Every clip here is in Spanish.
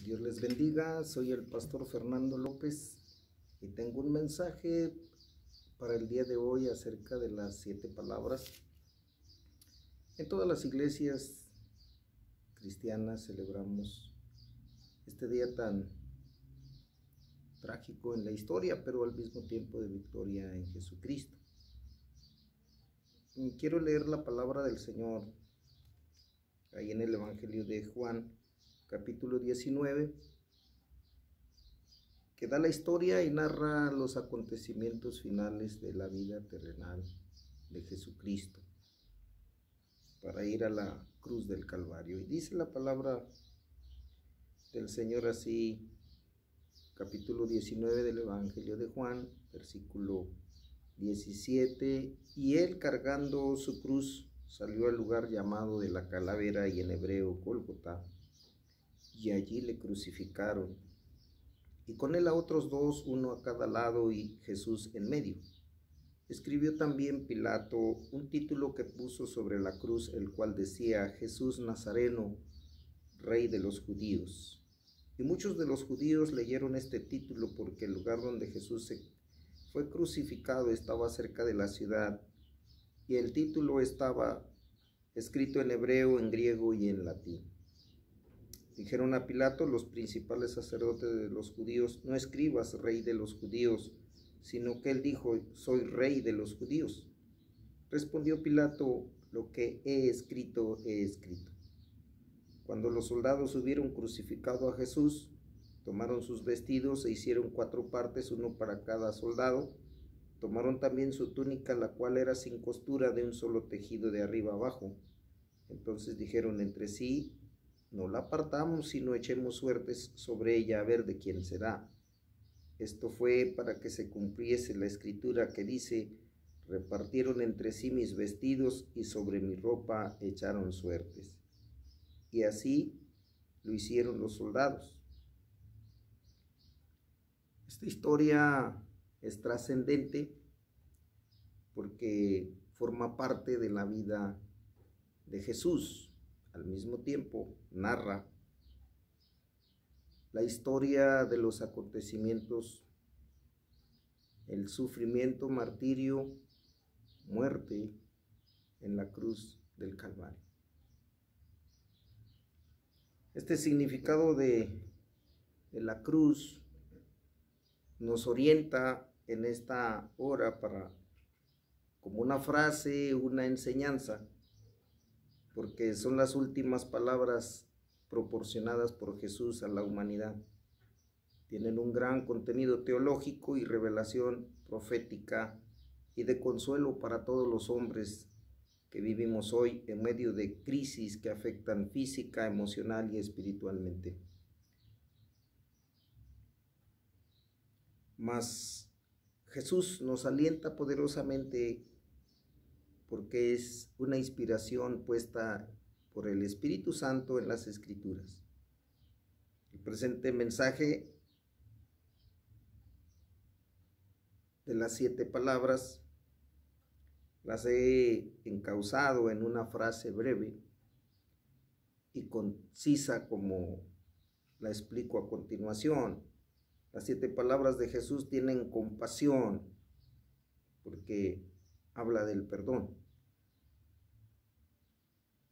Dios les bendiga, soy el pastor Fernando López y tengo un mensaje para el día de hoy acerca de las 7 palabras. En todas las iglesias cristianas celebramos este día tan trágico en la historia, pero al mismo tiempo de victoria en Jesucristo. Y quiero leer la palabra del Señor ahí en el Evangelio de Juan, capítulo 19, que da la historia y narra los acontecimientos finales de la vida terrenal de Jesucristo para ir a la cruz del Calvario. Y dice la palabra del Señor así, capítulo 19 del Evangelio de Juan, versículo 17, y él cargando su cruz salió al lugar llamado de la calavera y en hebreo Gólgota, y allí le crucificaron, y con él a otros dos, uno a cada lado y Jesús en medio. Escribió también Pilato un título que puso sobre la cruz, el cual decía: Jesús Nazareno, Rey de los Judíos. Y muchos de los judíos leyeron este título porque el lugar donde Jesús fue crucificado estaba cerca de la ciudad, y el título estaba escrito en hebreo, en griego y en latín. Dijeron a Pilato los principales sacerdotes de los judíos: no escribas Rey de los Judíos, sino que él dijo: soy Rey de los Judíos. Respondió Pilato: lo que he escrito, he escrito. Cuando los soldados hubieron crucificado a Jesús, tomaron sus vestidos e hicieron 4 partes, uno para cada soldado. Tomaron también su túnica, la cual era sin costura, de un solo tejido de arriba abajo. Entonces dijeron entre sí: no la partamos, sino echemos suertes sobre ella a ver de quién será. Esto fue para que se cumpliese la escritura que dice: repartieron entre sí mis vestidos y sobre mi ropa echaron suertes. Y así lo hicieron los soldados. Esta historia es trascendente porque forma parte de la vida de Jesús. Al mismo tiempo narra la historia de los acontecimientos, el sufrimiento, martirio, muerte en la cruz del Calvario. Este significado de la cruz nos orienta en esta hora como una frase, una enseñanza, porque son las últimas palabras proporcionadas por Jesús a la humanidad. Tienen un gran contenido teológico y revelación profética y de consuelo para todos los hombres que vivimos hoy en medio de crisis que afectan física, emocional y espiritualmente. Mas Jesús nos alienta poderosamente porque es una inspiración puesta por el Espíritu Santo en las Escrituras. El presente mensaje de las 7 palabras las he encauzado en una frase breve y concisa como la explico a continuación. Las 7 palabras de Jesús tienen compasión porque habla del perdón.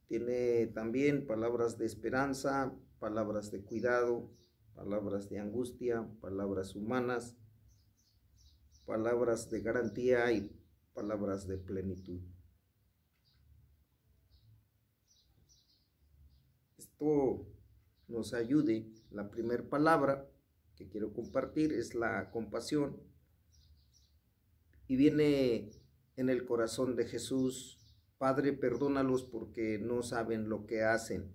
Tiene también palabras de esperanza, palabras de cuidado, palabras de angustia, palabras humanas, palabras de garantía y palabras de plenitud. Esto nos ayude. La primera palabra que quiero compartir es la compasión y viene en el corazón de Jesús: Padre, perdónalos porque no saben lo que hacen.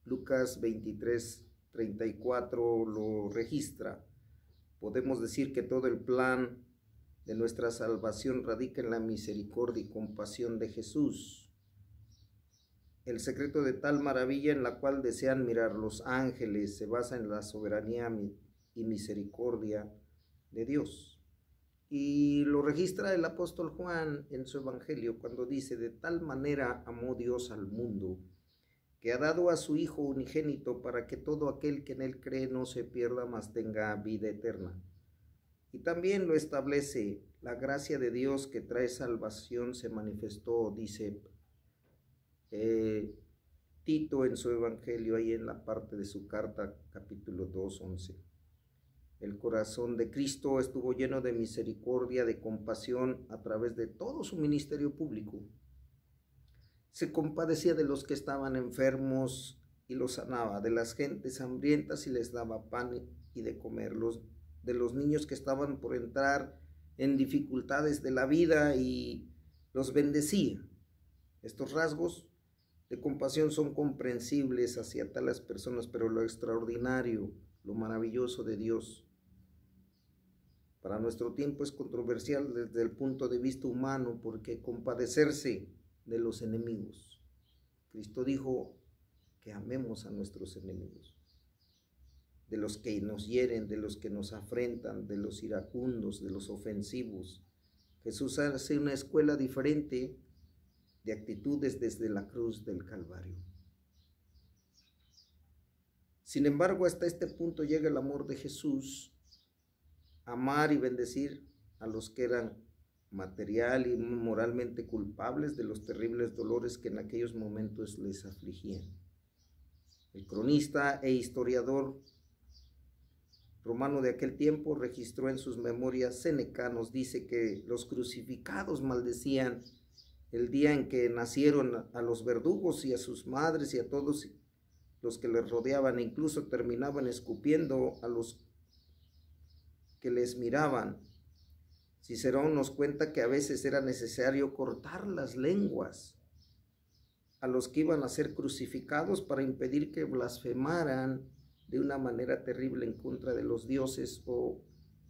Lucas 23:34 lo registra. Podemos decir que todo el plan de nuestra salvación radica en la misericordia y compasión de Jesús. El secreto de tal maravilla en la cual desean mirar los ángeles se basa en la soberanía y misericordia de Dios. Y lo registra el apóstol Juan en su evangelio cuando dice: de tal manera amó Dios al mundo que ha dado a su Hijo unigénito para que todo aquel que en él cree no se pierda, mas tenga vida eterna. Y también lo establece: la gracia de Dios que trae salvación se manifestó, dice Tito en su evangelio, ahí en la parte de su carta, capítulo 2, 11. El corazón de Cristo estuvo lleno de misericordia, de compasión a través de todo su ministerio público. Se compadecía de los que estaban enfermos y los sanaba, de las gentes hambrientas y les daba pan y de comer, de los niños que estaban por entrar en dificultades de la vida y los bendecía. Estos rasgos de compasión son comprensibles hacia tales personas, pero lo extraordinario, lo maravilloso de Dios para nuestro tiempo es controversial desde el punto de vista humano, porque compadecerse de los enemigos. Cristo dijo que amemos a nuestros enemigos, de los que nos hieren, de los que nos afrentan, de los iracundos, de los ofensivos. Jesús hace una escuela diferente de actitudes desde la cruz del Calvario. Sin embargo, hasta este punto llega el amor de Jesús: amar y bendecir a los que eran material y moralmente culpables de los terribles dolores que en aquellos momentos les afligían. El cronista e historiador romano de aquel tiempo registró en sus memorias: Séneca nos dice que los crucificados maldecían el día en que nacieron a los verdugos y a sus madres y a todos los que les rodeaban, e incluso terminaban escupiendo a los que les miraban. Cicerón nos cuenta que a veces era necesario cortar las lenguas a los que iban a ser crucificados para impedir que blasfemaran de una manera terrible en contra de los dioses o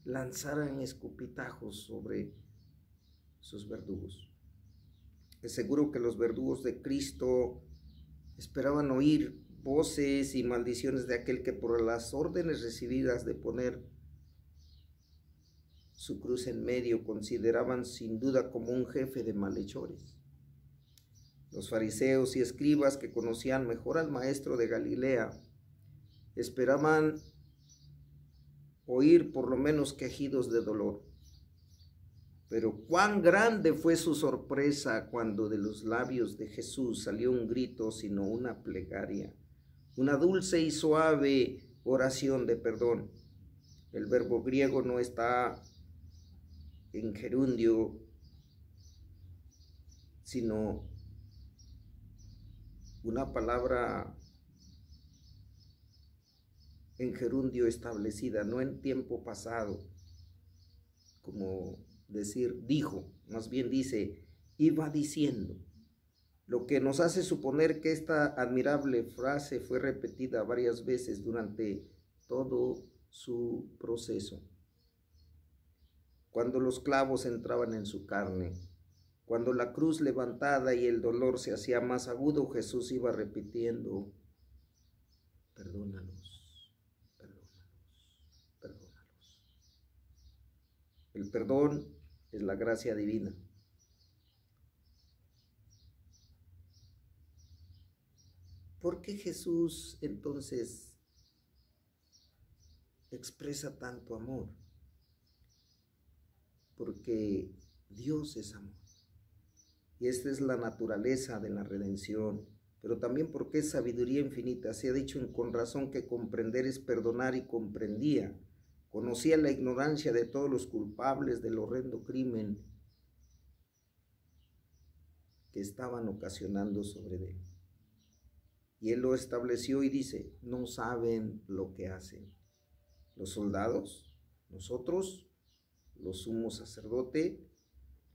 lanzaran escupitajos sobre sus verdugos. Es seguro que los verdugos de Cristo esperaban oír voces y maldiciones de aquel que por las órdenes recibidas de poner su cruz en medio consideraban sin duda como un jefe de malhechores. Los fariseos y escribas, que conocían mejor al maestro de Galilea, esperaban oír por lo menos quejidos de dolor. Pero cuán grande fue su sorpresa cuando de los labios de Jesús salió un grito, sino una plegaria, una dulce y suave oración de perdón. El verbo griego no está en gerundio, sino una palabra en gerundio establecida, no en tiempo pasado, como decir dijo, más bien dice iba diciendo, lo que nos hace suponer que esta admirable frase fue repetida varias veces durante todo su proceso. Cuando los clavos entraban en su carne, cuando la cruz levantada y el dolor se hacía más agudo, Jesús iba repitiendo: perdónalos, perdónalos, perdónalos. El perdón es la gracia divina. ¿Por qué Jesús entonces expresa tanto amor? Porque Dios es amor. Y esta es la naturaleza de la redención, pero también porque es sabiduría infinita. Se ha dicho con razón que comprender es perdonar, y comprendía, conocía la ignorancia de todos los culpables del horrendo crimen que estaban ocasionando sobre él. Y él lo estableció y dice: no saben lo que hacen. Los soldados, nosotros, los sumos sacerdotes,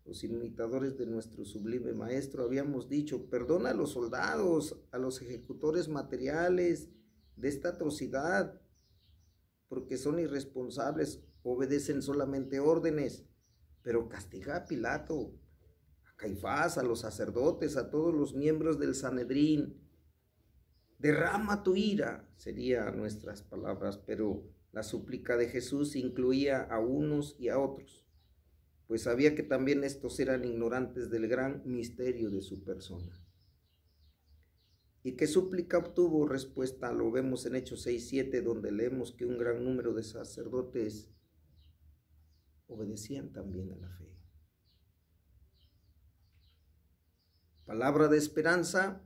los imitadores de nuestro sublime maestro, habíamos dicho: perdona a los soldados, a los ejecutores materiales de esta atrocidad, porque son irresponsables, obedecen solamente órdenes. Pero castiga a Pilato, a Caifás, a los sacerdotes, a todos los miembros del Sanedrín. Derrama tu ira, serían nuestras palabras, pero la súplica de Jesús incluía a unos y a otros, pues sabía que también estos eran ignorantes del gran misterio de su persona. ¿Y qué súplica obtuvo respuesta? Lo vemos en Hechos 6:7, donde leemos que un gran número de sacerdotes obedecían también a la fe. Palabra de esperanza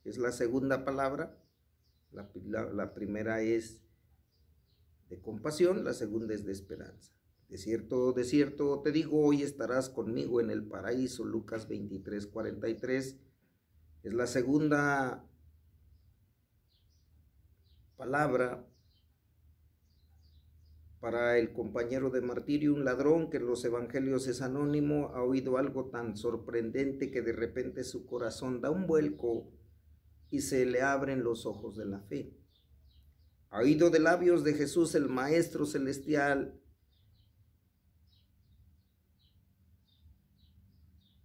es la segunda palabra. La primera es de compasión, la segunda es de esperanza. De cierto te digo, hoy estarás conmigo en el paraíso. Lucas 23:43 es la segunda palabra para el compañero de martirio, un ladrón que en los evangelios es anónimo. Ha oído algo tan sorprendente que de repente su corazón da un vuelco y se le abren los ojos de la fe. Ha oído de labios de Jesús, el Maestro Celestial,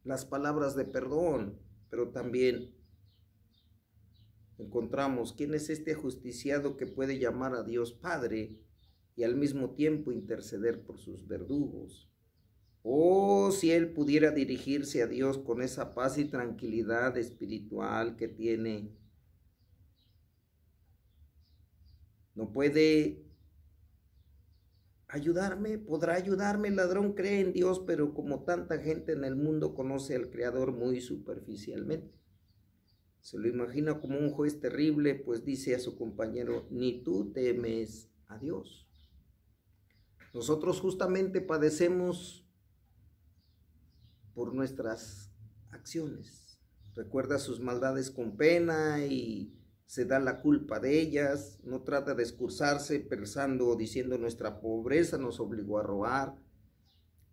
las palabras de perdón, pero también encontramos quién es este ajusticiado que puede llamar a Dios Padre y al mismo tiempo interceder por sus verdugos. Oh, si él pudiera dirigirse a Dios con esa paz y tranquilidad espiritual que tiene. ¿No puede ayudarme? ¿Podrá ayudarme? El ladrón cree en Dios, pero como tanta gente en el mundo conoce al Creador muy superficialmente. Se lo imagina como un juez terrible, pues dice a su compañero, ni tú temes a Dios. Nosotros justamente padecemos por nuestras acciones. Recuerda sus maldades con pena y se da la culpa de ellas. No trata de excusarse pensando o diciendo nuestra pobreza nos obligó a robar.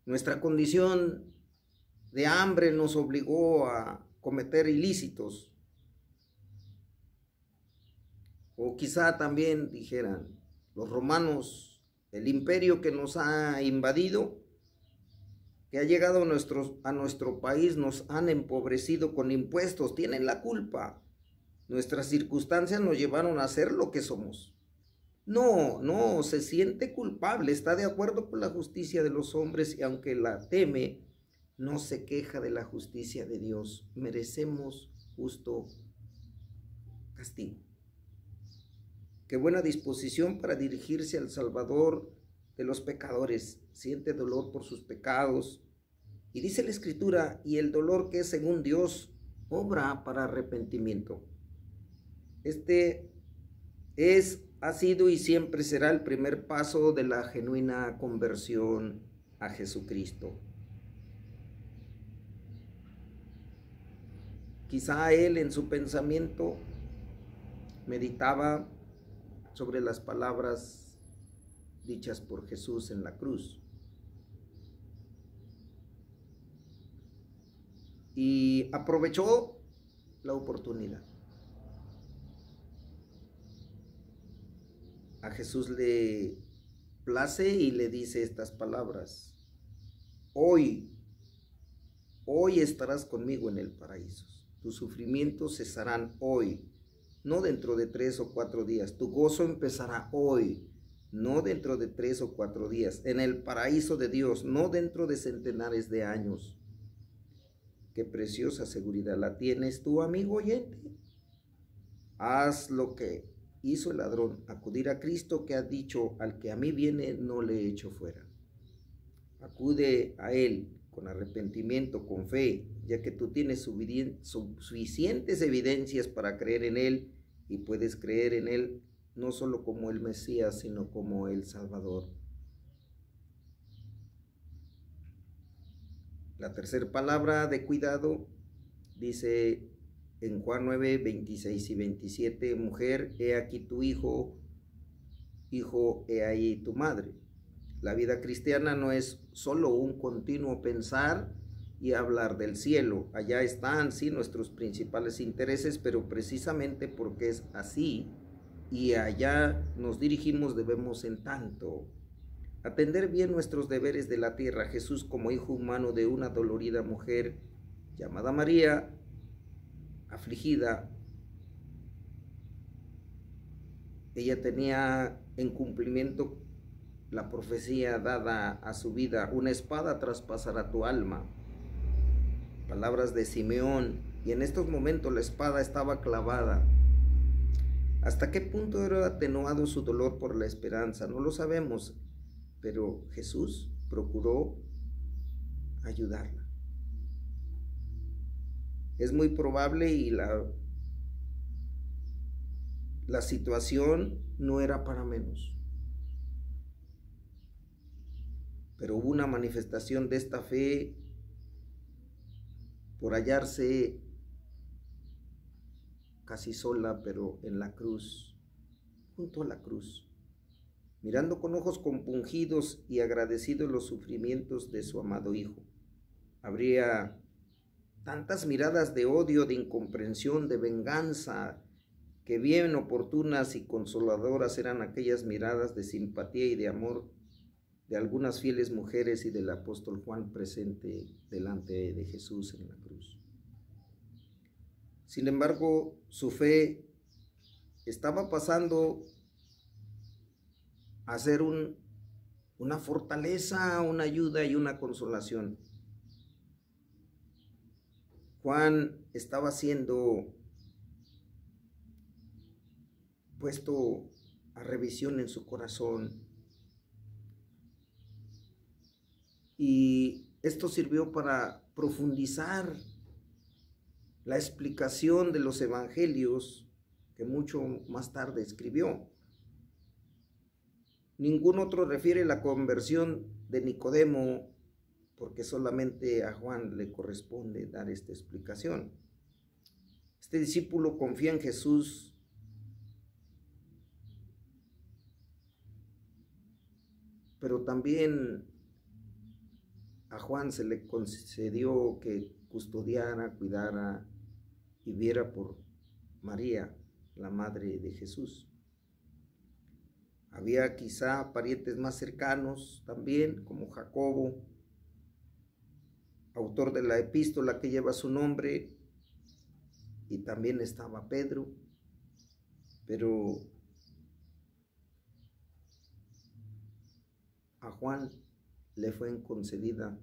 Nuestra condición de hambre nos obligó a cometer ilícitos. O quizá también dijeran los romanos, el imperio que nos ha invadido, que ha llegado a nuestro país, nos han empobrecido con impuestos, tienen la culpa. Nuestras circunstancias nos llevaron a ser lo que somos. No, se siente culpable, está de acuerdo con la justicia de los hombres y aunque la teme, no se queja de la justicia de Dios. Merecemos justo castigo. Qué buena disposición para dirigirse al Salvador de los pecadores. Siente dolor por sus pecados. Y dice la Escritura, y el dolor que es según Dios obra para arrepentimiento. Este ha sido y siempre será el primer paso de la genuina conversión a Jesucristo. Quizá él en su pensamiento meditaba sobre las palabras dichas por Jesús en la cruz. Y aprovechó la oportunidad. A Jesús le place y le dice estas palabras. Hoy estarás conmigo en el paraíso. Tus sufrimientos cesarán hoy, no dentro de 3 o 4 días. Tu gozo empezará hoy, no dentro de 3 o 4 días. En el paraíso de Dios, no dentro de centenares de años. Qué preciosa seguridad la tienes tú, amigo oyente. Haz lo que hizo el ladrón, acudir a Cristo, que ha dicho, al que a mí viene no le echo fuera. Acude a Él con arrepentimiento, con fe, ya que tú tienes suficientes evidencias para creer en Él y puedes creer en Él no solo como el Mesías, sino como el Salvador. La tercera palabra de cuidado dice en Juan 9, 26 y 27, mujer, he aquí tu hijo, hijo, he ahí tu madre. La vida cristiana no es solo un continuo pensar y hablar del cielo. Allá están, sí, nuestros principales intereses, pero precisamente porque es así y allá nos dirigimos, debemos en tanto atender bien nuestros deberes de la tierra. Jesús, como hijo humano de una dolorida mujer llamada María, afligida, ella tenía en cumplimiento la profecía dada a su vida, una espada traspasará tu alma. Palabras de Simeón, y en estos momentos la espada estaba clavada. ¿Hasta qué punto era atenuado su dolor por la esperanza? No lo sabemos, pero Jesús procuró ayudarla. Es muy probable y la situación no era para menos. Pero hubo una manifestación de esta fe por hallarse casi sola, pero en la cruz, junto a la cruz, mirando con ojos compungidos y agradecidos los sufrimientos de su amado Hijo. Habría tantas miradas de odio, de incomprensión, de venganza, que bien oportunas y consoladoras eran aquellas miradas de simpatía y de amor de algunas fieles mujeres y del apóstol Juan presente delante de Jesús en la cruz. Sin embargo, su fe estaba pasando a ser una fortaleza, una ayuda y una consolación. Juan estaba siendo puesto a revisión en su corazón, y esto sirvió para profundizar la explicación de los evangelios que mucho más tarde escribió. Ningún otro refiere la conversión de Nicodemo, porque solamente a Juan le corresponde dar esta explicación. Este discípulo confía en Jesús pero también a Juan se le concedió que custodiara, cuidara y viera por María, la madre de Jesús. Había quizá parientes más cercanos también, como Jacobo, autor de la epístola que lleva su nombre, y también estaba Pedro, pero a Juan le fue concedida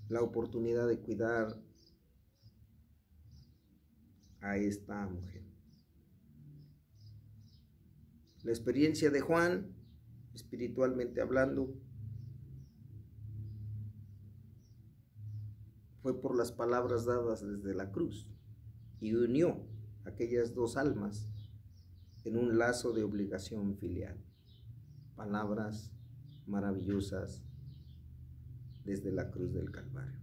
la oportunidad de cuidar a esta mujer. La experiencia de Juan, espiritualmente hablando, fue por las palabras dadas desde la cruz y unió aquellas dos almas en un lazo de obligación filial. Palabras maravillosas desde la cruz del Calvario.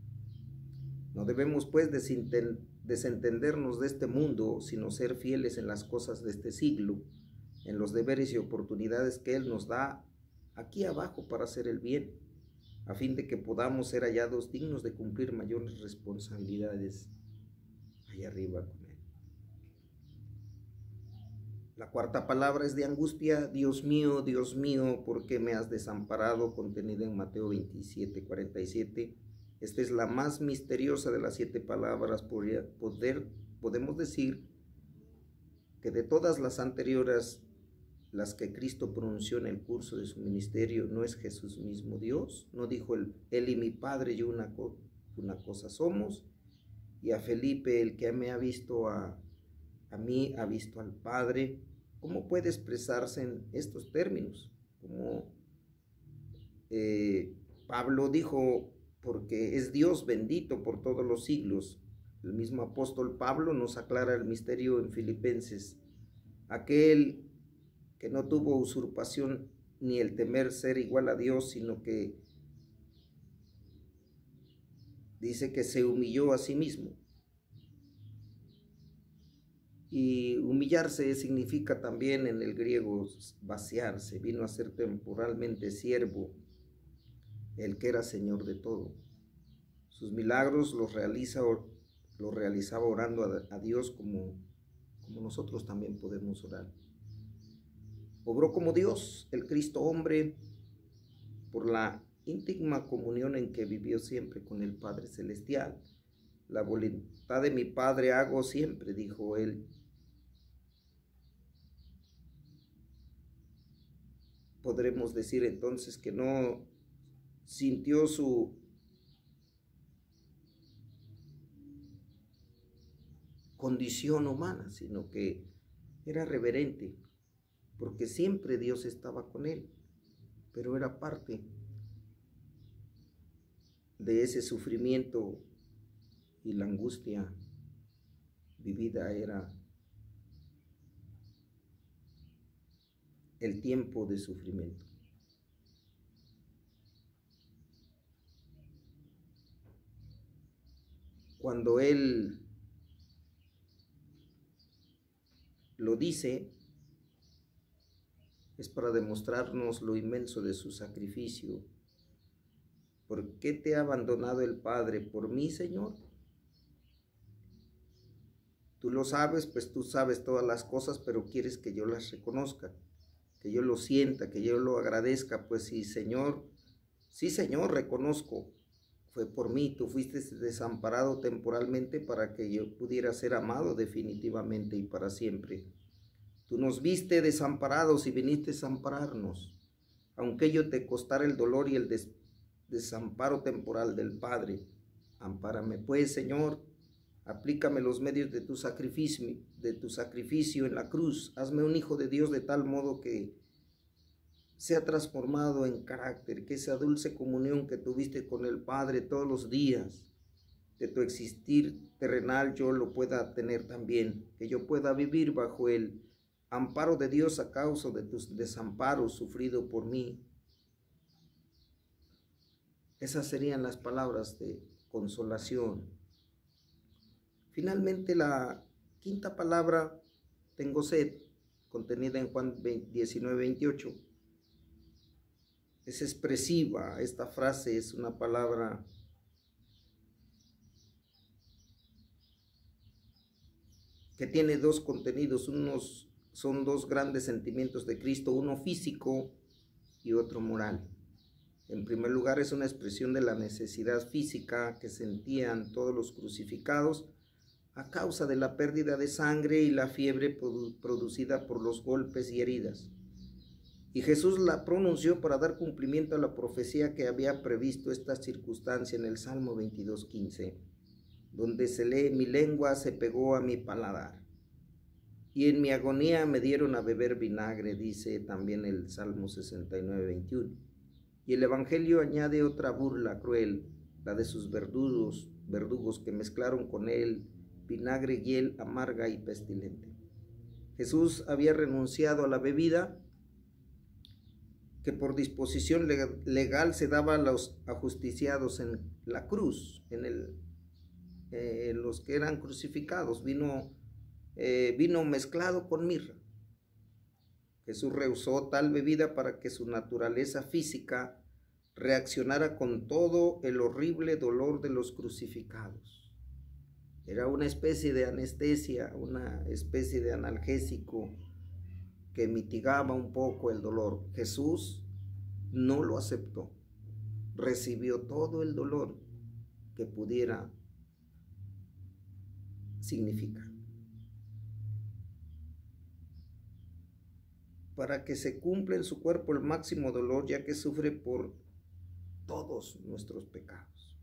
No debemos pues desentendernos de este mundo, sino ser fieles en las cosas de este siglo, en los deberes y oportunidades que Él nos da aquí abajo para hacer el bien, a fin de que podamos ser hallados dignos de cumplir mayores responsabilidades allá arriba con Él. La cuarta palabra es de angustia. Dios mío, ¿por qué me has desamparado? Contenida en Mateo 27:47. Esta es la más misteriosa de las 7 palabras. Podemos decir que de todas las anteriores, las que Cristo pronunció en el curso de su ministerio, ¿no es Jesús mismo Dios? ¿No dijo él y mi Padre y una cosa somos? Y a Felipe, el que me ha visto a mí, ha visto al Padre. ¿Cómo puede expresarse en estos términos? Como Pablo dijo, porque es Dios bendito por todos los siglos. El mismo apóstol Pablo nos aclara el misterio en Filipenses. Aquel que no tuvo usurpación ni el temer ser igual a Dios, sino que dice que se humilló a sí mismo. Y humillarse significa también en el griego vaciarse. Vino a ser temporalmente siervo, el que era Señor de todo. Sus milagros los realizaba orando a Dios como nosotros también podemos orar. Obró como Dios, el Cristo hombre, por la íntima comunión en que vivió siempre con el Padre Celestial. La voluntad de mi Padre hago siempre, dijo él. Podremos decir entonces que no sintió su condición humana, sino que era reverente, porque siempre Dios estaba con él, pero era parte de ese sufrimiento y la angustia vivida era el tiempo de sufrimiento. Cuando Él lo dice, es para demostrarnos lo inmenso de su sacrificio. ¿Por qué te ha abandonado el Padre? ¿Por mí, Señor? Tú lo sabes, pues tú sabes todas las cosas, pero quieres que yo las reconozca, que yo lo sienta, que yo lo agradezca. Pues sí, Señor, reconozco, fue por mí. Tú fuiste desamparado temporalmente para que yo pudiera ser amado definitivamente y para siempre. Tú nos viste desamparados y viniste a desampararnos, aunque ello te costara el dolor y el desamparo temporal del Padre. Ampárame pues, Señor, aplícame los medios de tu sacrificio en la cruz. Hazme un hijo de Dios de tal modo que sea transformado en carácter, que esa dulce comunión que tuviste con el Padre todos los días de tu existir terrenal yo lo pueda tener también, que yo pueda vivir bajo el amparo de Dios a causa de tus desamparos sufrido por mí. Esas serían las palabras de consolación. Finalmente, la quinta palabra, tengo sed, contenida en Juan 19:28. Es expresiva. Esta frase es una palabra que tiene dos contenidos. Son dos grandes sentimientos de Cristo, uno físico y otro moral. En primer lugar, es una expresión de la necesidad física que sentían todos los crucificados a causa de la pérdida de sangre y la fiebre producida por los golpes y heridas. Y Jesús la pronunció para dar cumplimiento a la profecía que había previsto esta circunstancia en el Salmo 22:15, donde se lee: mi lengua se pegó a mi paladar, y en mi agonía me dieron a beber vinagre, dice también el Salmo 69:21. Y el Evangelio añade otra burla cruel, la de sus verdugos que mezclaron con él vinagre y hiel amarga y pestilente. Jesús había renunciado a la bebida que por disposición legal se daba a los ajusticiados en la cruz, en los que eran crucificados. Vino mezclado con mirra. Jesús rehusó tal bebida para que su naturaleza física reaccionara con todo el horrible dolor de los crucificados. Era una especie de anestesia, una especie de analgésico que mitigaba un poco el dolor. Jesús no lo aceptó. Recibió todo el dolor que pudiera significar, para que se cumpla en su cuerpo el máximo dolor, ya que sufre por todos nuestros pecados.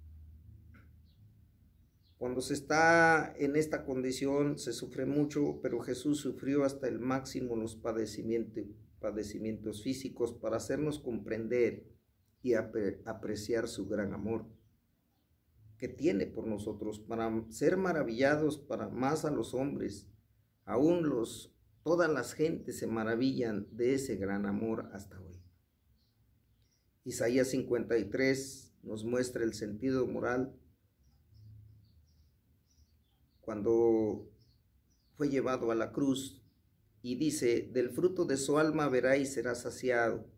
Cuando se está en esta condición se sufre mucho, pero Jesús sufrió hasta el máximo los padecimientos físicos para hacernos comprender y apreciar su gran amor que tiene por nosotros, para ser maravillados para más a los hombres. Aún todas las gentes se maravillan de ese gran amor hasta hoy. Isaías 53 nos muestra el sentido moral cuando fue llevado a la cruz y dice: del fruto de su alma verá y será saciado.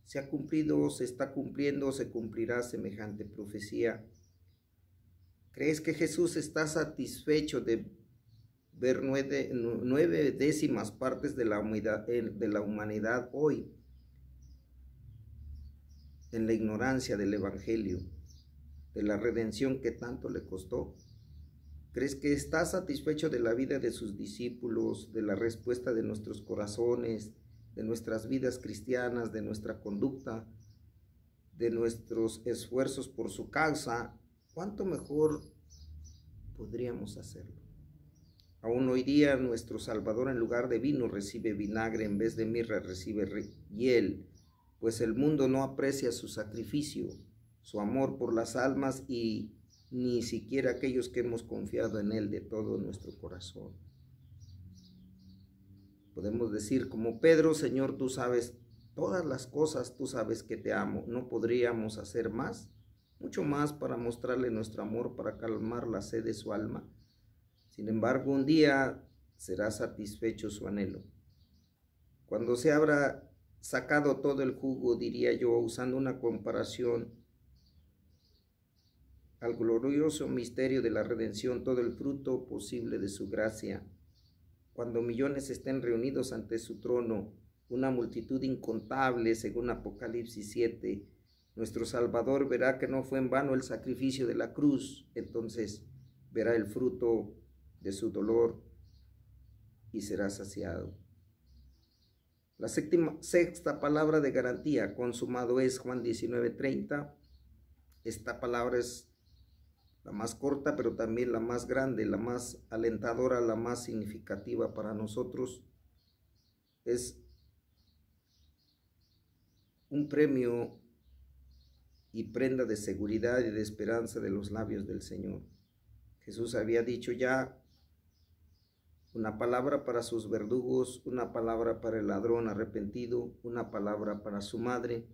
Se ha cumplido, se está cumpliendo, se cumplirá semejante profecía. ¿Crees que Jesús está satisfecho de ver 9/10 partes de la humanidad hoy en la ignorancia del Evangelio, de la redención que tanto le costó? ¿Crees que está satisfecho de la vida de sus discípulos, de la respuesta de nuestros corazones, de nuestras vidas cristianas, de nuestra conducta, de nuestros esfuerzos por su causa? ¿Cuánto mejor podríamos hacerlo. Aún hoy día nuestro Salvador en lugar de vino recibe vinagre, en vez de mirra recibe hiel, pues el mundo no aprecia su sacrificio, su amor por las almas y ni siquiera aquellos que hemos confiado en Él de todo nuestro corazón. Podemos decir como Pedro: Señor, tú sabes todas las cosas, tú sabes que te amo. ¿No podríamos hacer más? Mucho más para mostrarle nuestro amor, para calmar la sed de su alma. Sin embargo, un día será satisfecho su anhelo. Cuando se habrá sacado todo el jugo, diría yo, usando una comparación al glorioso misterio de la redención, todo el fruto posible de su gracia, cuando millones estén reunidos ante su trono, una multitud incontable, según Apocalipsis 7, nuestro Salvador verá que no fue en vano el sacrificio de la cruz. Entonces verá el fruto de su dolor y será saciado. La sexta palabra de garantía, consumado es, Juan 19:30. Esta palabra es la más corta, pero también la más grande, la más alentadora, la más significativa para nosotros. Es un premio y prenda de seguridad y de esperanza de los labios del Señor. Jesús había dicho ya una palabra para sus verdugos, una palabra para el ladrón arrepentido, una palabra para su madre,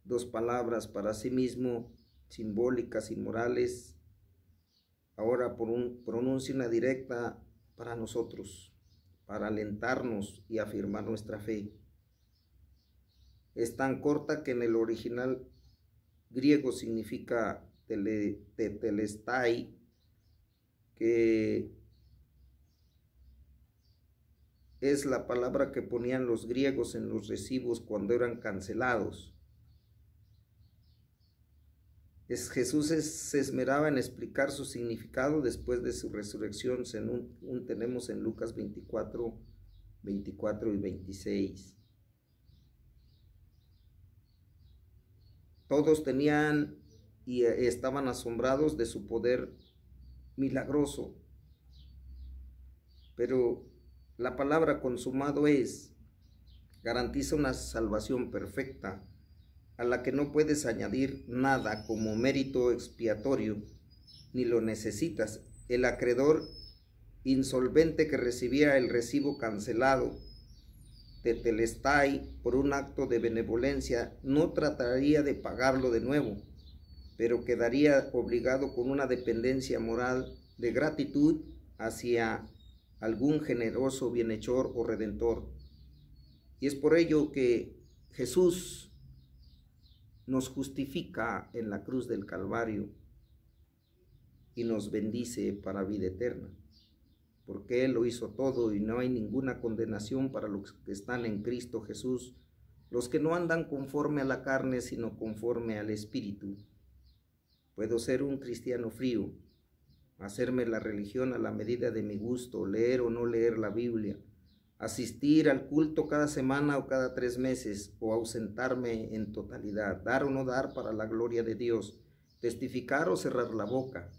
2 palabras para sí mismo, simbólicas y morales. Ahora pronuncia una directa para nosotros, para alentarnos y afirmar nuestra fe. Es tan corta que en el original griego significa tetelestai, que es la palabra que ponían los griegos en los recibos cuando eran cancelados. Jesús se esmeraba en explicar su significado después de su resurrección, tenemos en Lucas 24 y 26. Todos tenían y estaban asombrados de su poder milagroso, pero la palabra consumado es garantiza una salvación perfecta a la que no puedes añadir nada como mérito expiatorio, ni lo necesitas. El acreedor insolvente que recibía el recibo cancelado, tetelestai, por un acto de benevolencia, no trataría de pagarlo de nuevo, pero quedaría obligado con una dependencia moral de gratitud hacia algún generoso bienhechor o redentor. Y es por ello que Jesús nos justifica en la cruz del Calvario y nos bendice para vida eterna, porque Él lo hizo todo y no hay ninguna condenación para los que están en Cristo Jesús, los que no andan conforme a la carne, sino conforme al Espíritu. Puedo ser un cristiano frío, hacerme la religión a la medida de mi gusto, leer o no leer la Biblia, asistir al culto cada semana o cada 3 meses, o ausentarme en totalidad, dar o no dar para la gloria de Dios, testificar o cerrar la boca.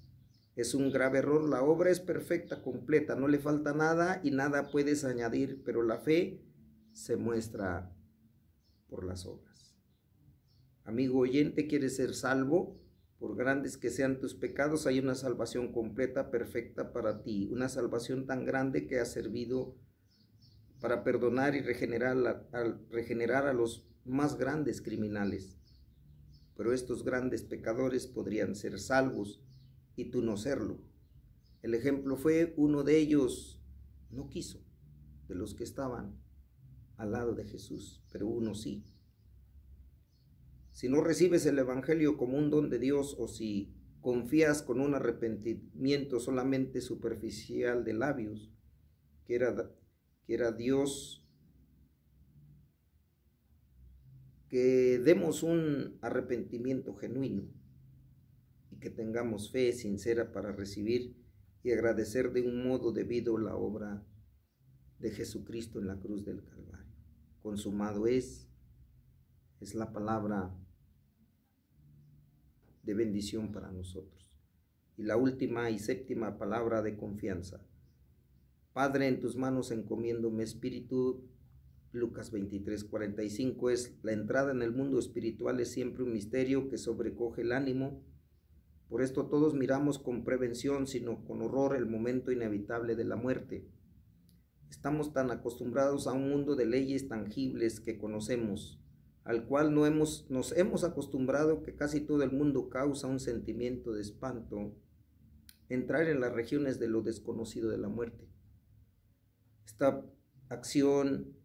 Es un grave error. La obra es perfecta, completa, no le falta nada y nada puedes añadir, pero la fe se muestra por las obras. Amigo oyente, ¿quieres ser salvo? Por grandes que sean tus pecados, hay una salvación completa, perfecta para ti, una salvación tan grande que ha servido para perdonar y regenerar a los más grandes criminales. Pero estos grandes pecadores podrían ser salvos y tú no serlo. El ejemplo fue: uno de ellos no quiso, de los que estaban al lado de Jesús, pero uno sí. Si no recibes el Evangelio como un don de Dios, o si confías con un arrepentimiento solamente superficial de labios, que era Dios, que demos un arrepentimiento genuino y que tengamos fe sincera para recibir y agradecer de un modo debido la obra de Jesucristo en la cruz del Calvario. Consumado es la palabra de bendición para nosotros. Y la última y séptima palabra de confianza. Padre, en tus manos encomiendo mi espíritu. Lucas 23:45 es la entrada en el mundo espiritual, es siempre un misterio que sobrecoge el ánimo. Por esto todos miramos con prevención, sino con horror, el momento inevitable de la muerte. Estamos tan acostumbrados a un mundo de leyes tangibles que conocemos, al cual nos hemos acostumbrado que casi todo el mundo causa un sentimiento de espanto entrar en las regiones de lo desconocido de la muerte. Esta acción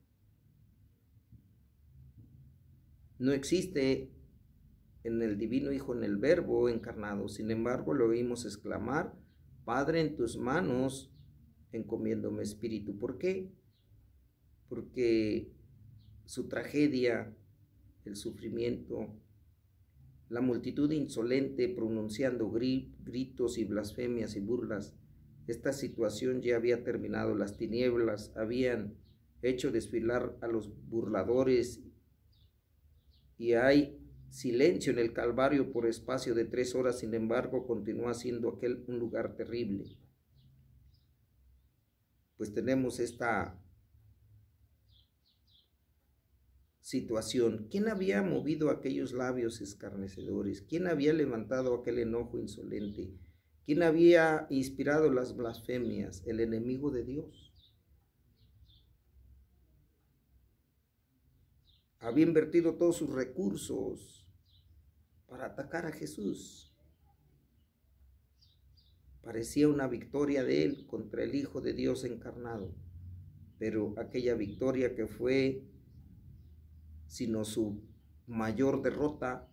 no existe en el Divino Hijo, en el Verbo encarnado. Sin embargo, lo oímos exclamar: Padre, en tus manos encomiendo mi espíritu. ¿Por qué? Porque su tragedia, el sufrimiento, la multitud insolente pronunciando gritos y blasfemias y burlas, esta situación ya había terminado. Las tinieblas habían hecho desfilar a los burladores y hay silencio en el Calvario por espacio de 3 horas. Sin embargo, continúa siendo aquel un lugar terrible. Pues tenemos esta situación. ¿Quién había movido aquellos labios escarnecedores? ¿Quién había levantado aquel enojo insolente? ¿Quién había inspirado las blasfemias? El enemigo de Dios. Había invertido todos sus recursos para atacar a Jesús. Parecía una victoria de él contra el Hijo de Dios encarnado, pero aquella victoria que fue sino su mayor derrota.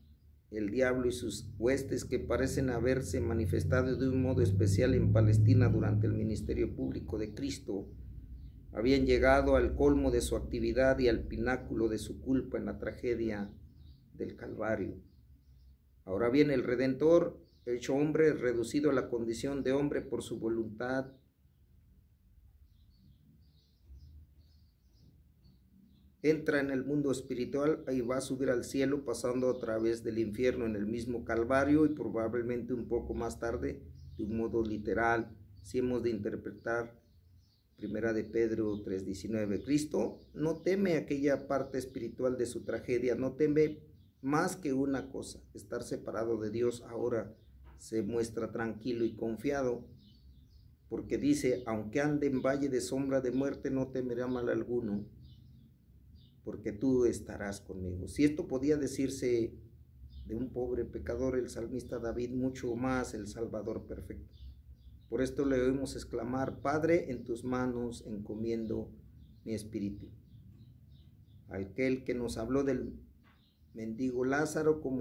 El diablo y sus huestes, que parecen haberse manifestado de un modo especial en Palestina durante el ministerio público de Cristo, habían llegado al colmo de su actividad y al pináculo de su culpa en la tragedia del Calvario. Ahora bien, el Redentor, hecho hombre, reducido a la condición de hombre por su voluntad, entra en el mundo espiritual y va a subir al cielo, pasando a través del infierno en el mismo Calvario, y probablemente un poco más tarde, de un modo literal, si hemos de interpretar 1 de Pedro 3:19. Cristo no teme aquella parte espiritual de su tragedia, no teme más que una cosa: estar separado de Dios. Ahora se muestra tranquilo y confiado, porque dice: aunque ande en valle de sombra de muerte, no temerá mal alguno, porque tú estarás conmigo. Si esto podía decirse de un pobre pecador, el salmista David, mucho más el Salvador perfecto. Por esto le oímos exclamar: Padre, en tus manos encomiendo mi espíritu. Aquel que nos habló del mendigo Lázaro como